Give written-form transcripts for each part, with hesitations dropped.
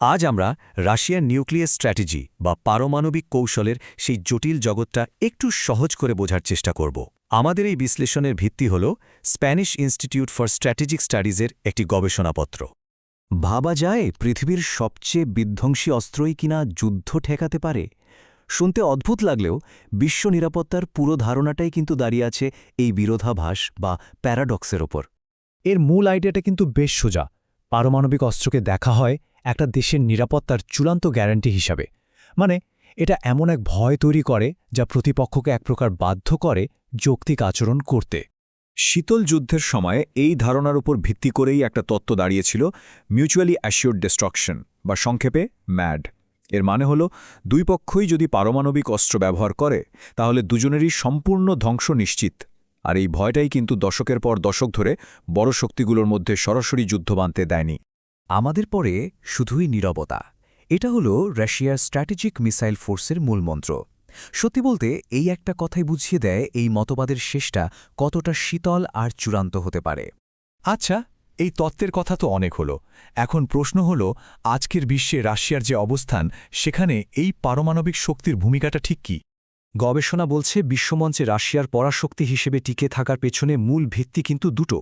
আজ আমরা রাশিয়ার নিউক্লিয়ার স্ট্র্যাটেজি বা পারমাণবিক কৌশলের সেই জটিল জগৎটা একটু সহজ করে বোঝার চেষ্টা করব। আমাদের এই বিশ্লেষণের ভিত্তি হল স্প্যানিশ ইনস্টিটিউট ফর স্ট্র্যাটেজিক স্টাডিজের একটি গবেষণাপত্র। ভাবা যায় পৃথিবীর সবচেয়ে বিধ্বংসী অস্ত্রই কিনা যুদ্ধ ঠেকাতে পারে। শুনতে অদ্ভুত লাগলেও বিশ্ব নিরাপত্তার পুরো ধারণাটাই কিন্তু দাঁড়িয়ে আছে এই বিরোধাভাস বা প্যারাডক্সের ওপর। এর মূল আইডিয়াটা কিন্তু বেশ সোজা। পারমাণবিক অস্ত্রকে দেখা হয় একটা দেশের নিরাপত্তার চূড়ান্ত গ্যারান্টি হিসাবে। মানে এটা এমন এক ভয় তৈরি করে যা প্রতিপক্ষকে এক প্রকার বাধ্য করে যৌক্তিক আচরণ করতে। শীতল যুদ্ধের সময় এই ধারণার উপর ভিত্তি করেই একটা তত্ত্ব দাঁড়িয়েছিল মিউচুয়ালি অ্যাসিওর্ড ডিস্ট্রাকশন বা সংক্ষেপে ম্যাড। এর মানে হল দুই পক্ষই যদি পারমাণবিক অস্ত্র ব্যবহার করে তাহলে দুজনেরই সম্পূর্ণ ধ্বংস নিশ্চিত। আর এই ভয়টাই কিন্তু দশকের পর দশক ধরে বড় শক্তিগুলোর মধ্যে সরাসরি যুদ্ধ বাঁধতে দেয়নি। আমাদের পরে শুধুই নীরবতা, এটা হলো রাশিয়ার স্ট্র্যাটেজিক মিসাইল ফোর্সের মূলমন্ত্র। সত্যি বলতে এই একটা কথাই বুঝিয়ে দেয় এই মতবাদের শেষটা কতটা শীতল আর চূড়ান্ত হতে পারে। আচ্ছা, এই তত্ত্বের কথা তো অনেক হলো। এখন প্রশ্ন হল, আজকের বিশ্বে রাশিয়ার যে অবস্থান, সেখানে এই পারমাণবিক শক্তির ভূমিকাটা ঠিক কী? গবেষণা বলছে বিশ্বমঞ্চে রাশিয়ার পরাশক্তি হিসেবে টিকে থাকার পেছনে মূল ভিত্তি কিন্তু দুটো।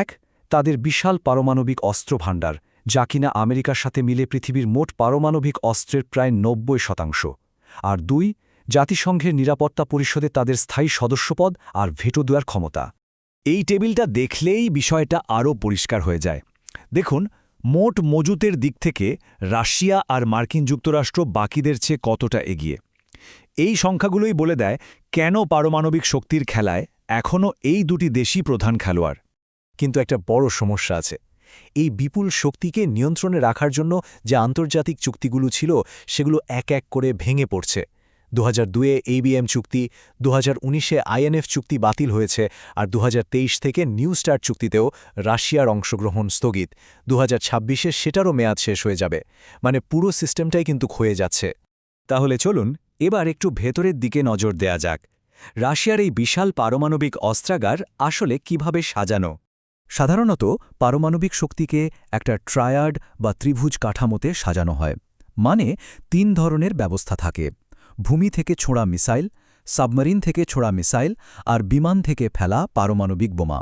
এক, তাদের বিশাল পারমাণবিক অস্ত্র ভাণ্ডার, যা কিনা আমেরিকার সাথে মিলে পৃথিবীর মোট পারমাণবিক অস্ত্রের প্রায় ৯০%। আর দুই, জাতিসংঘের নিরাপত্তা পরিষদে তাদের স্থায়ী সদস্যপদ আর ভেটো দেওয়ার ক্ষমতা। এই টেবিলটা দেখলেই বিষয়টা আরও পরিষ্কার হয়ে যায়। দেখুন, মোট মজুতের দিক থেকে রাশিয়া আর মার্কিন যুক্তরাষ্ট্র বাকিদের চেয়ে কতটা এগিয়ে। এই সংখ্যাগুলোই বলে দেয় কেন পারমাণবিক শক্তির খেলায় এখনও এই দুটি দেশই প্রধান খেলোয়াড়। কিন্তু একটা বড় সমস্যা আছে। এই বিপুল শক্তিকে নিয়ন্ত্রণে রাখার জন্য যে আন্তর্জাতিক চুক্তিগুলো ছিল, সেগুলো এক এক করে ভেঙে পড়ছে। 2002-এ ABM চুক্তি, 2019-এ INF চুক্তি বাতিল হয়েছে, আর 2023 থেকে নিউ স্টার্ট চুক্তিতেও রাশিয়ার অংশগ্রহণ স্থগিত। 2026-এ সেটারও মেয়াদ শেষ হয়ে যাবে। মানে পুরো সিস্টেমটাই কিন্তু ক্ষয়ে যাচ্ছে। তাহলে চলুন এবার একটু ভেতরের দিকে নজর দেয়া যাক। রাশিয়ার এই বিশাল পারমাণবিক অস্ত্রাগার আসলে কিভাবে সাজানো? সাধারণত পারমাণবিক শক্তিকে একটা ট্রায়াড বা ত্রিভুজ কাঠামোতে সাজানো হয়। মানে 3 ধরনের ব্যবস্থা থাকে: ভূমি থেকে ছোঁড়া মিসাইল, সাবমেরিন থেকে ছোঁড়া মিসাইল, আর বিমান থেকে ফেলা পারমাণবিক বোমা।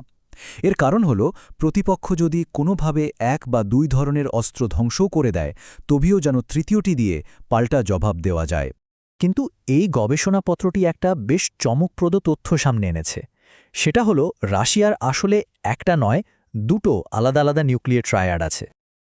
এর কারণ হল, প্রতিপক্ষ যদি কোনোভাবে 1 বা 2 ধরনের অস্ত্র ধ্বংসও করে দেয়, তবেও যেন তৃতীয়টি দিয়ে পাল্টা জবাব দেওয়া যায়। কিন্তু এই গবেষণাপত্রটি একটা বেশ চমকপ্রদ তথ্য সামনে এনেছে। সেটা হলো, রাশিয়ার আসলে একটা নয়, দুটো আলাদা আলাদা নিউক্লিয়ার ট্রায়াড আছে।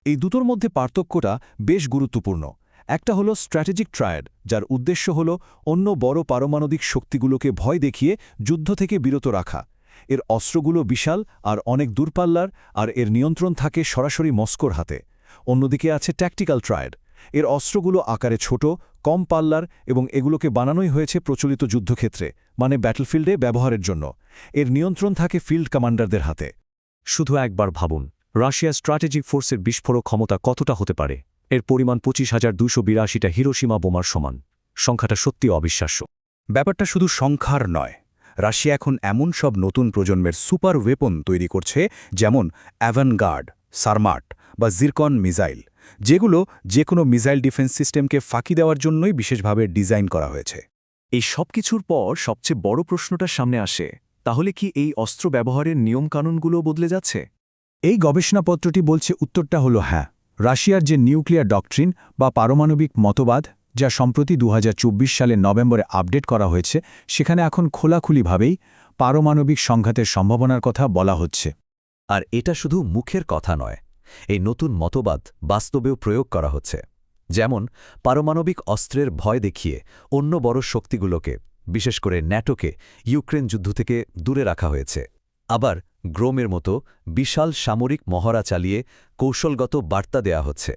এই দুটোর মধ্যে পার্থক্যটা বেশ গুরুত্বপূর্ণ। একটা হলো স্ট্র্যাটেজিক ট্রায়াড, যার উদ্দেশ্য হল অন্য বড় পারমাণবিক শক্তিগুলোকে ভয় দেখিয়ে যুদ্ধ থেকে বিরত রাখা। এর অস্ত্রগুলো বিশাল আর অনেক দূরপাল্লার, আর এর নিয়ন্ত্রণ থাকে সরাসরি মস্কোর হাতে। অন্যদিকে আছে ট্যাকটিক্যাল ট্রায়াড। এর অস্ত্রগুলো আকারে ছোট, কম পাল্লার, এবং এগুলোকে বানানোই হয়েছে প্রচলিত যুদ্ধক্ষেত্রে, মানে ব্যাটলফিল্ডে ব্যবহারের জন্য। এর নিয়ন্ত্রণ থাকে ফিল্ড কমান্ডারদের হাতে। শুধু একবার ভাবুন, রাশিয়ার স্ট্র্যাটেজিক ফোর্সের বিস্ফোরক ক্ষমতা কতটা হতে পারে। এর পরিমাণ 25,282টা হিরোশিমা বোমার সমান। সংখ্যাটা সত্যি অবিশ্বাস্য। ব্যাপারটা শুধু সংখ্যার নয়। রাশিয়া এখন এমন সব নতুন প্রজন্মের সুপার ওয়েপন তৈরি করছে, যেমন অ্যাভানগার্ড, সারমাট বা জিরকন মিসাইল, যেগুলো যে কোনো মিসাইল ডিফেন্স সিস্টেমকে ফাঁকি দেওয়ার জন্যই বিশেষভাবে ডিজাইন করা হয়েছে। এই সব কিছুর পর সবচেয়ে বড় প্রশ্নটা সামনে আসে, তাহলে কি এই অস্ত্র ব্যবহারের নিয়মকানুনগুলো বদলে যাচ্ছে? এই গবেষণাপত্রটি বলছে উত্তরটা হলো হ্যাঁ। রাশিয়ার যে নিউক্লিয়ার ডকট্রিন বা পারমাণবিক মতবাদ, যা সম্প্রতি 2024 সালের নভেম্বরে আপডেট করা হয়েছে, সেখানে এখন খোলাখুলিভাবেই পারমাণবিক সংঘাতের সম্ভাবনার কথা বলা হচ্ছে। আর এটা শুধু মুখের কথা নয়, এই নতুন মতবাদ বাস্তবেও প্রয়োগ করা হচ্ছে। যেমন পারমাণবিক অস্ত্রের ভয় দেখিয়ে অন্য বড় শক্তিগুলোকে, বিশেষ করে ন্যাটোকে, ইউক্রেন যুদ্ধ থেকে দূরে রাখা হয়েছে। আবার গ্রোমের মতো বিশাল সামরিক মহড়া চালিয়ে কৌশলগত বার্তা দেয়া হচ্ছে।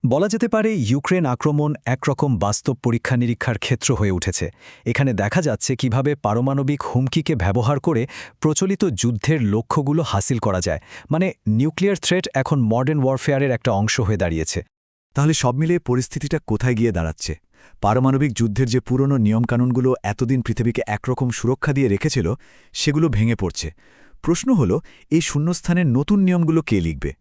বলা যেতে পারে ইউক্রেন আক্রমণ একরকম বাস্তব পরীক্ষা নিরীক্ষার ক্ষেত্র হয়ে উঠেছে। এখানে দেখা যাচ্ছে কিভাবে পারমাণবিক হুমকিকে ব্যবহার করে প্রচলিত যুদ্ধের লক্ষ্যগুলো হাসিল করা যায়। মানে নিউক্লিয়ার থ্রেট এখন মডার্ন ওয়ারফেয়ারের একটা অংশ হয়ে দাঁড়িয়েছে। তাহলে সব মিলিয়ে পরিস্থিতিটা কোথায় গিয়ে দাঁড়াচ্ছে? পারমাণবিক যুদ্ধের যে পুরনো নিয়মকানুনগুলো এতদিন পৃথিবীকে একরকম সুরক্ষা দিয়ে রেখেছিল, সেগুলো ভেঙে পড়ছে। প্রশ্ন হলো, এই শূন্যস্থানের নতুন নিয়মগুলো কে লিখবে?